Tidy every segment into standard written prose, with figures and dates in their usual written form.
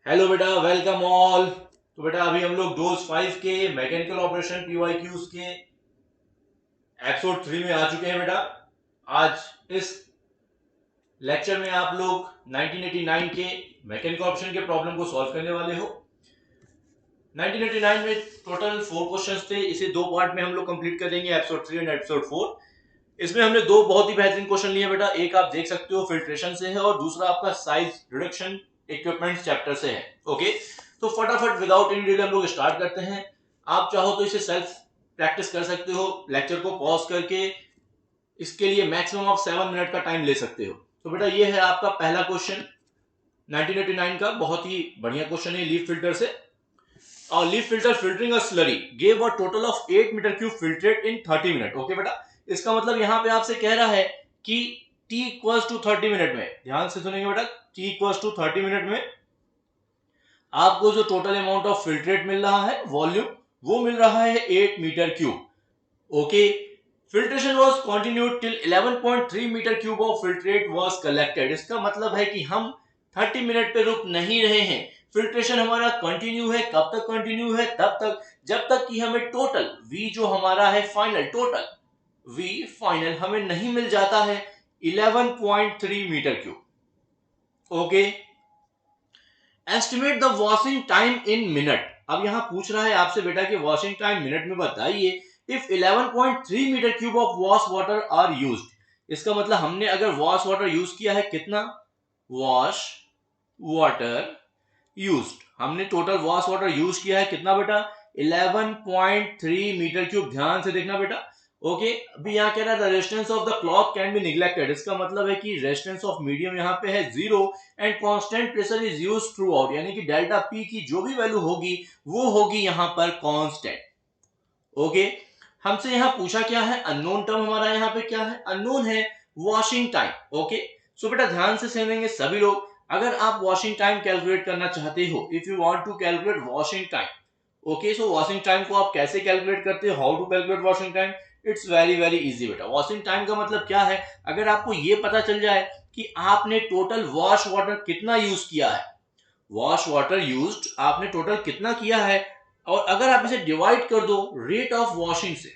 Hello बेटा, welcome all. तो बेटा अभी हम लोग डोज 5 के मैकेनिकल ऑपरेशन पीवाईक्यूज के एपिसोड 3 में आ चुके हैं बेटा। आज इस लेक्चर में आप लोग 1989 के मैकेनिकल ऑपरेशन के प्रॉब्लम को सॉल्व करने वाले हो। 1989 में टोटल 4 क्वेश्चंस थे। इसे दो पार्ट में हम लोग कंप्लीट करेंगे, एपिसोड 3 एंड एपिसोड 4। इसमें हमने दो बहुत ही बेहतरीन क्वेश्चन लिए बेटा। एक आप देख सकते हो फिल्ट्रेशन से है और दूसरा आपका साइज रिडक्शन इक्विपमेंट्स चैप्टर से है। ओके, तो फटाफट विदाउट एनी डिले हम लोग स्टार्ट करते हैं। आप चाहो तो इसे सेल्फ प्रैक्टिस कर सकते हो, लेक्चर को पॉज करके इसके लिए मैक्सिमम ऑफ 7 मिनट का टाइम ले सकते हो। तो बेटा ये है आपका पहला क्वेश्चन 1989 का, बहुत ही बढ़िया क्वेश्चन है लीफ फिल्टर से। और leaf filter filtering a slurry gave a total of 8 meter cube filtrate in 30 minute. Okay बेटा, इसका मतलब यहां पे आपसे कह रहा है कि t इक्वल्स टू 30 मिनट में, ध्यान से सुनेंगे बेटा, t इक्वल्स टू 30 मिनट में आपको जो टोटल अमाउंट ऑफ फिल्ट्रेट मिल रहा है, वॉल्यूम, वो मिल रहा है 8 meter cube. Okay, filtration was continued till 11.3 meter cube of filtrate was collected. इसका मतलब है कि हम 30 मिनट पे रुक नहीं रहे हैं, फिल्ट्रेशन हमारा कंटिन्यू है। कब तक कंटिन्यू है? तब तक जब तक कि हमें टोटल V जो हमारा है फाइनल, टोटल V फाइनल हमें नहीं मिल जाता है 11.3 meter cube. Okay, estimate the washing time in minute. अब यहां पूछ रहा है आपसे बेटा कि वॉशिंग टाइम मिनट में बताइए। If 11.3 meter cube of wash water are used, इसका मतलब हमने अगर वॉश वाटर यूज किया है, कितना वॉश वाटर यूज्ड, हमने टोटल वॉश वाटर यूज किया है कितना बेटा? 11.3 मीटर क्यूब। ध्यान से देखना बेटा। ओके, अभी यहां कह रहा है resistance of the cloth can be neglected. इसका मतलब है कि रेजिस्टेंस ऑफ मीडियम यहां पे है 0 and constant pressure is used through out, यानी कि डेल्टा पी की जो भी वैल्यू होगी वो होगी यहां पर कांस्टेंट। ओके, हमसे यहां पूछा क्या है? अननोन टर्म हमारा यहां पे क्या है? अननोन है वॉशिंग टाइम। ओके, सो बेटा ध्यान से सुनेंगे सभी लोग। अगर आप वॉशिंग टाइम कैलकुलेट करना चाहते हो, if you want to calculate washing time, okay, so washing time को आप कैसे कैलकुलेट करते हो? How to calculate washing time? It's very very easy बेटा। वॉशिंग टाइम का मतलब क्या है? अगर आपको ये पता चल जाए कि आपने टोटल वॉश वाटर कितना यूज किया है, वॉश वाटर यूज्ड आपने टोटल कितना किया है, और अगर आप इसे डिवाइड कर दो रेट ऑफ वॉशिंग से,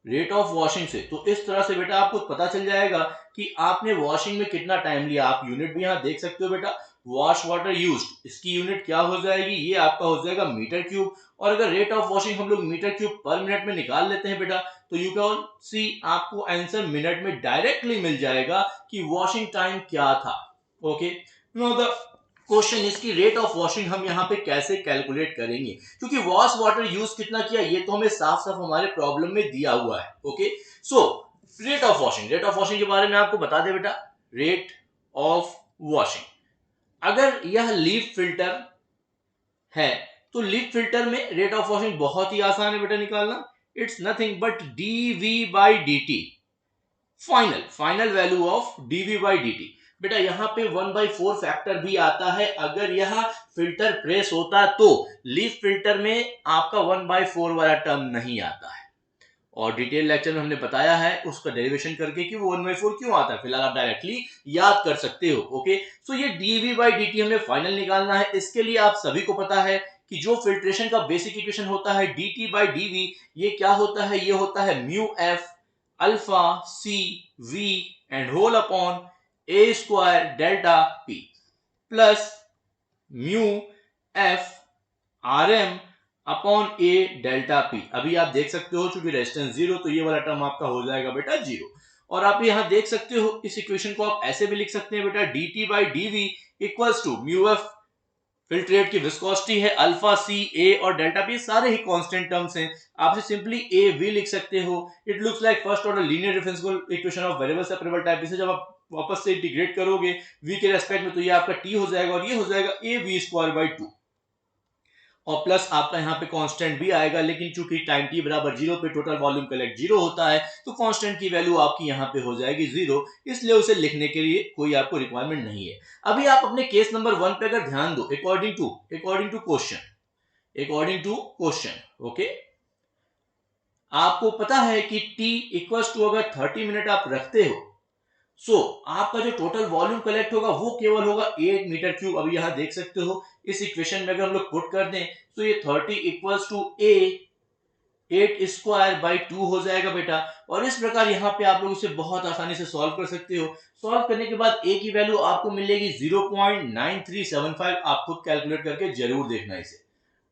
रेट ऑफ वॉशिंग से, तो इस तरह से बेटा आपको पता चल जाएगा कि आपने वॉशिंग में कितना टाइम लिया। आप यूनिट भी यहां देख सकते हो बेटा, वॉश वाटर यूज्ड, इसकी यूनिट क्या हो जाएगी? ये आपका हो जाएगा मीटर क्यूब। और अगर रेट ऑफ वॉशिंग हम लोग मीटर क्यूब पर मिनट में निकाल लेते हैं बेटा, तो यू कैन सी आपको आंसर मिनट में डायरेक्टली मिल जाएगा कि वॉशिंग टाइम क्या था। ओके, नो द क्वेश्चन इसकी रेट ऑफ वॉशिंग हम यहाँ पे कैसे कैलकुलेट करेंगे, क्योंकि वॉश वाटर यूज कितना किया ये तो हमें साफ साफ हमारे प्रॉब्लम में दिया हुआ है। Okay, so rate of washing, rate of washing के बारे में आपको बता दे बेटा। रेट ऑफ वॉशिंग, अगर यह लीफ फिल्टर है तो लीफ फिल्टर में रेट ऑफ वॉशिंग बहुत ही आसान है बेटा निकालना। It's nothing but dv by dt, final final value of dv by dt। बेटा यहाँ पे 1/4 फैक्टर भी आता है। अगर यह फिल्टर प्रेस होता तो लीफ फिल्टर में आपका 1/4 वाला टर्म नहीं आता है, और डिटेल लेक्चर में हमने बताया है उसका डेरिवेशन करके कि वो 1/4 क्यों आता है। फिलहाल आप डायरेक्टली याद कर सकते हो। ओके, सो ये dv बाई dt हमें फाइनल निकालना है। इसके लिए आप सभी को पता है कि जो फिल्ट्रेशन का बेसिक इक्वेशन होता है dt बाई dv, ये क्या होता है? ये होता है mu F alpha C V and whole upon A square delta P plus mu F R M upon A delta P. अभी आप देख सकते हो चूंकि रेजिस्टेंस जीरो, तो ये वाला टर्म आपका हो जाएगा बेटा जीरो। और आप यहां देख सकते हो इस इक्वेशन को आप ऐसे भी लिख सकते हैं बेटा, dt by dv equals to mu F filtrate की विस्कोसिटी है, अल्फा सी ए और डेल्टा पी सारे ही कांस्टेंट टर्म्स हैं। आप इसे सिंपली ए वी लिख सकते हो। It looks like first order linear differential equation of variable separable type. इसे जब आप वापस से इंटीग्रेट करोगे v के रेस्पेक्ट में, तो ये आपका t हो जाएगा और ये हो जाएगा a v स्क्वायर बाई 2, और प्लस आपका यहाँ पे कांस्टेंट भी आएगा। लेकिन चूंकि टाइम t बराबर जीरो पे टोटल वॉल्यूम कलेक्ट जीरो होता है, तो कांस्टेंट की वैल्यू आपकी यहाँ पे हो जाएगी जीरो, इसलिए उसे लिखने के लिए कोई आपको रिक्वायरमेंट नहीं है। अभी आप अपने केस नंबर 1 पे अगर ध्यान दो, अकॉर्डिंग टू क्वेश्चन, ओके, आपको पता है कि t इक्वल्स टू अगर 30 मिनट आप रखते हो सो आपका जो टोटल वॉल्यूम कलेक्ट होगा वो केवल होगा 8 मीटर क्यूब। अभी यहाँ देख सकते हो इस इक्वेशन में अगर हम लोग पुट कर दें तो ये 30 equals to A 8 square by 2 हो जाएगा बेटा। और इस प्रकार यहाँ पे आप लोग इसे बहुत आसानी से सॉल्व कर सकते हो। सॉल्व करने के बाद ए की वैल्यू आपको मिलेगी 0.9375। आप खुद कैलकुलेट करके जरूर देखना इसे,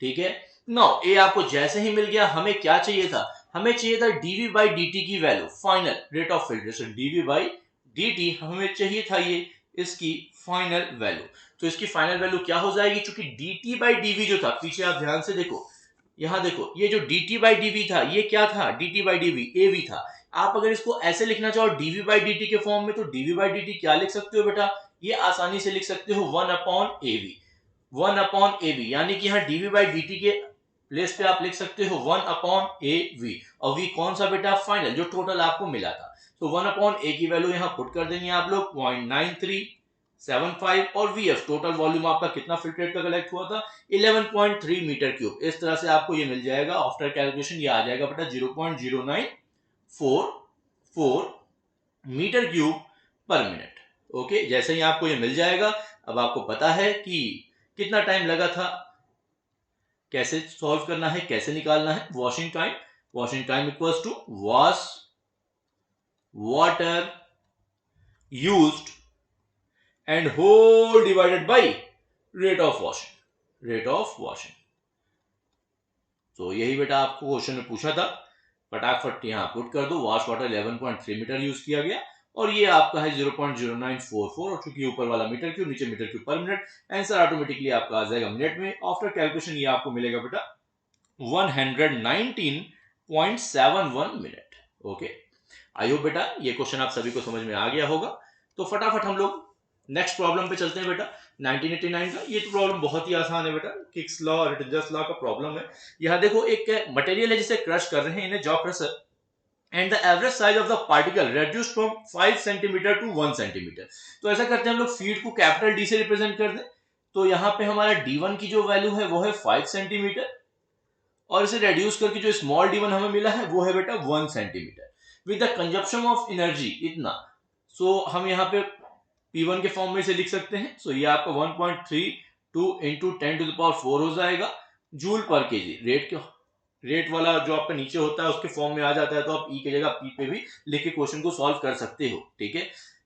ठीक है। नाउ ए आपको जैसे ही मिल गया, हमें क्या चाहिए था, हमें चाहिए था dv बाई dt की value, final rate of filtration dv by dt हमें चाहिए था ये इसकी फाइनल वैल्यू। तो इसकी फाइनल वैल्यू क्या हो जाएगी, क्योंकि dt बाई dv जो था, पीछे आप ध्यान से देखो, यहाँ देखो ये जो dt बाई dv था ये क्या था, dt बाई dv av था। आप अगर इसको ऐसे लिखना चाहो dv बाई dt के फॉर्म में, तो dv बाई dt क्या लिख सकते हो बेटा, ये आसानी से लिख सकते हो 1 अपॉन av, 1 अपॉन av, यानी कि यहाँ dv बाई dt के प्लेस पे आप लिख सकते हो 1 अपॉन av, और v कौन सा बेटा, फाइनल जो टोटल आपको मिला था। तो 1 अपॉन a की वैल्यू यहाँ पुट कर देंगे आप लोग 0.9375, और vf टोटल वॉल्यूम आपका कितना फिल्ट्रेट का कलेक्ट हुआ था 11.3 मीटर क्यूब। इस तरह से आपको ये मिल जाएगा आफ्टर कैलकुलेशन, ये आ जाएगा बेटा 0.0944 meter cube per minute. Okay, जैसे ही आपको ये मिल जाएगा, अब आपको पता है कि कितना टाइम लगा था, कैसे सॉल्व करना है, कैसे निकालना है washing time. Washing time equals to wash water used and whole divided by rate of washing, rate of washing. तो यही बेटा आपको क्वेश्चन में पूछा था, फटाफट यहाँ पुट कर दो। वॉश वाटर 11.3 मीटर यूज किया गया, और ये आपका है 0.0944, और चूंकि ऊपर वाला मीटर क्यूब नीचे meter cube per minute, answer automatically आपका आ जाएगा मिनट में। आफ्टर कैलकुलेशन ये आपको मिलेगा बेटा 119.71 मिनट। ओके, आई होप बेटा ये क्वेश्चन आप सभी को समझ में आ गया होगा। तो फटाफट हम लोग नेक्स्ट प्रॉब्लम पे चलते हैं बेटा, 1989 का। ये तो प्रॉब्लम बहुत ही आसान है बेटा, किक्स लॉ और रिटर्जर्स लॉ का प्रॉब्लम है। यहाँ देखो एक मटेरियल है जिसे क्रश कर रहे हैं, इन्हें jaw crusher, and the average size of the particle reduced from 5 centimeter to 1 centimeter. तो ऐसा करते हैं हम लोग, फीड को कैपिटल डी से रिप्रेजेंट कर दें। तो यहाँ पे हमारा d1 की जो वैल्यू है वो है 5 सेंटीमीटर, और इसे रेड्यूस करके जो स्मॉल d1 हमें मिला है वो है बेटा 1 centimetre, with the consumption of energy इतना। सो हम यहाँ पे P1 के फॉर्म में इसे लिख सकते हैं। सो ये आपका 1.32 इंटू 10 टू द पावर 4 हो जाएगा जूल पर केजी। रेट वाला जो आपका नीचे होता है उसके फॉर्म में आ जाता है, तो आप ई की जगह पी पे भी लिख के क्वेश्चन को सॉल्व कर सकते हो, ठीक है।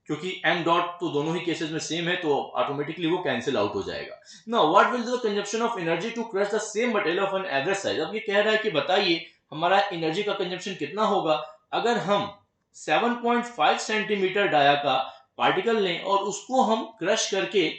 क्योंकि एम डॉट तो दोनों ही केसेस में सेम है, तो ऑटोमेटिकली वो कैंसिल आउट हो जाएगा। Now what will the consumption of energy to crush the same material of an average size. अब ये कह रहा है कि बताइए हमारा एनर्जी का कंजप्शन कितना होगा अगर हम 7.5 सेंटीमीटर डाया का पार्टिकल लें और उसको हम क्रश करके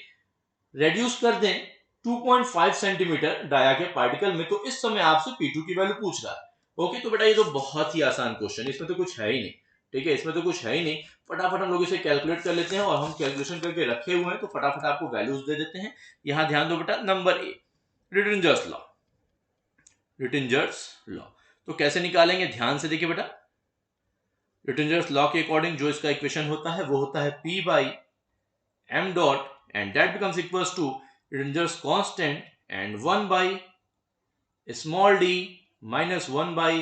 रेड्यूस कर दें 2.5 सेंटीमीटर डाया के पार्टिकल में। तो इस समय आपसे P2 की वैल्यू पूछ रहा है। ओके, तो बेटा ये तो बहुत ही आसान क्वेश्चन है, इसमें तो कुछ है ही नहीं, ठीक है, इसमें तो कुछ है ही नहीं। फटाफट हम लोग इसे कैलकुलेट कर लेते हैं, और हम कैलकुलेशन करके रखे हुए हैं, तो फटाफट आपको वैल्यूज दे देते हैं। यहां ध्यान दो बेटा, नंबर ए, रिटर्जर्स लॉ, रिटर्जर्स लॉ। तो कैसे निकालेंगे, ध्यान से देखिए बेटा। रिटर्जर्स लॉ के अकॉर्डिंग जो इसका इक्वेशन होता है वो होता है P by m dot, and that becomes equals to Ringer's constant and 1 by small d minus 1 by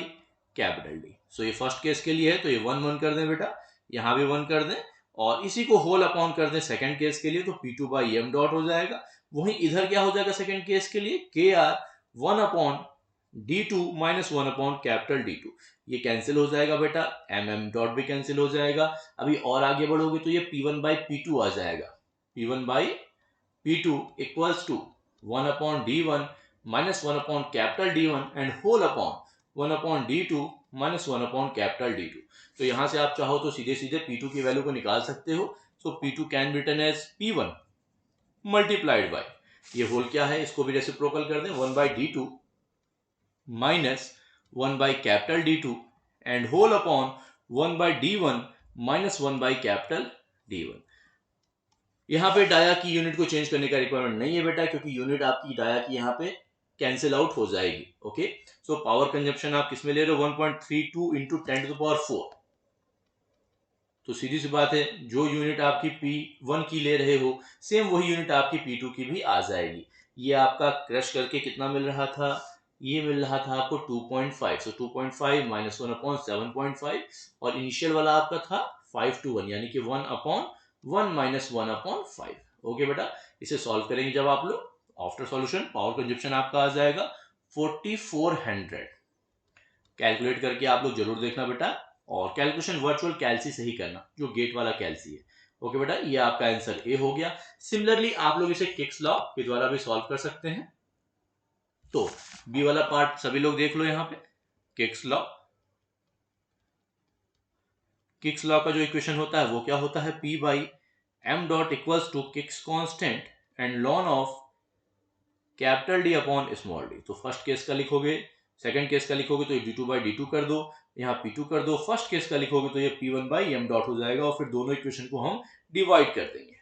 capital D। सो ये फर्स्ट केस के लिए है, तो ये 1 1 कर दें बेटा, यहां भी 1 कर दें, और इसी को होल अपॉन कर दें सेकंड केस के लिए, तो P2 बाई m डॉट हो जाएगा। वहीं इधर क्या हो जाएगा सेकंड केस के लिए, KR 1 upon D2 minus 1 upon capital D2। ये कैंसिल हो जाएगा बेटा, mm डॉट भी कैंसिल हो जाएगा। अभी और आगे बढ़ोगे तो ये P1 बाई P2 आ जाएगा, P1 by P2 equals to 1 upon D1 minus 1 upon capital D1 and whole upon 1 upon D2 minus 1 upon capital D2। तो यहां से आप चाहो तो सीधे सीधे P2 की वैल्यू को निकाल सकते हो। So P2 can be written as P1 multiplied by, ये होल क्या है, इसको भी रेसिप्रोकल कर दें, 1 by D2 minus 1 by capital D2 and whole upon 1 by D1 minus 1 by capital D1। यहाँ पे डाया की यूनिट को चेंज करने का रिक्वायरमेंट नहीं है बेटा, क्योंकि यूनिट आपकी डाया की यहाँ पे कैंसिल आउट हो जाएगी। ओके, सो पावर कंजप्शन आप किसमें ले रहे हो, 1.32 इंटू 10 टू द पावर 4। तो सीधी सी बात है, जो यूनिट आपकी P1 की ले रहे हो सेम वही यूनिट आपकी P2 की भी आ जाएगी। ये आपका क्रश करके कितना मिल रहा था, ये मिल रहा था आपको 2.5। सो 2.5 माइनस 1 अपॉन 7.5, और इनिशियल वाला आपका था 5 to 1 यानी कि 1/1 - 1/5। ओके बेटा, इसे सॉल्व करेंगे जब आप लोग, आफ्टर सॉल्यूशन पावर कंजप्शन आपका आ जाएगा 4400। कैलकुलेट करके आप लोग जरूर देखना बेटा, और कैलकुलेशन वर्चुअल कैलसी से ही करना, जो गेट वाला कैलसी है। ओके बेटा, ये आपका आंसर ए हो गया। सिमिलरली आप लोग इसे किक्स लॉ के द्वारा भी सॉल्व कर सकते हैं। तो बी वाला पार्ट सभी लोग देख लो यहाँ पे, किक्स लॉ। किक्स लॉ का जो इक्वेशन होता है वो क्या होता है, P by m dot equals to Kick's constant and ln of capital D upon small D. तो फर्स्ट केस का लिखोगे, सेकंड केस का लिखोगे तो ये d2 बाई डी2 कर दो, यहाँ p2 कर दो। फर्स्ट केस का लिखोगे तो ये p1 बाई m डॉट हो जाएगा, और फिर दोनों इक्वेशन को हम डिवाइड कर देंगे।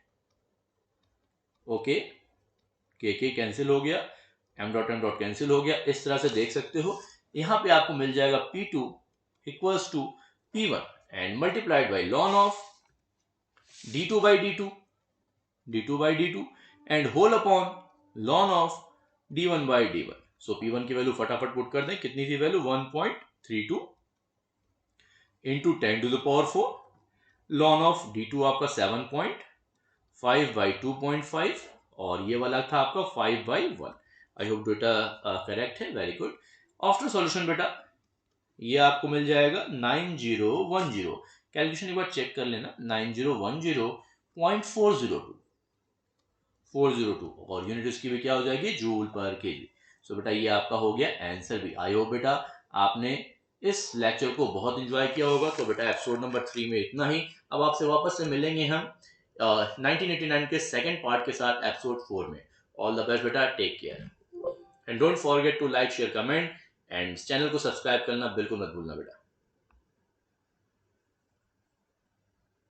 ओके, के कैंसिल हो गया, m डॉट कैंसिल हो गया। इस तरह से देख सकते हो, यहाँ पे आपको मिल जाएगा p2 equals to p1 and multiplied by ln of d2 by d2 and whole upon ln of d1 by d1। So p1 की वैल्यू फटाफट पुट कर दें, कितनी थी value 1.32 into 10 to the power 4, ln of d2 आपका 7.5 by 2.5, और ये वाला था आपका 5/1। आई होप बेटा करेक्ट है, वेरी गुड। आफ्टर सॉल्यूशन बेटा ये आपको मिल जाएगा 9010। कैलकुलेशन एक बार चेक कर लेना, 9010.402 और यूनिट इसकी भी क्या हो जाएगी, जूल पर केजी। सो बेटा ये आपका हो गया आंसर भी। आई होप बेटा आपने इस लेक्चर को बहुत एंजॉय किया होगा। तो बेटा एपिसोड नंबर 3 में इतना ही। अब आपसे वापस से मिलेंगे हम 1989 के सेकंड पार्ट के साथ एपिसोड 4 में। ऑल द बेस्ट बेटा, take care and don't forget to like share comment and channel को सब्सक्राइब करना बिल्कुल मत भूलना बेटा।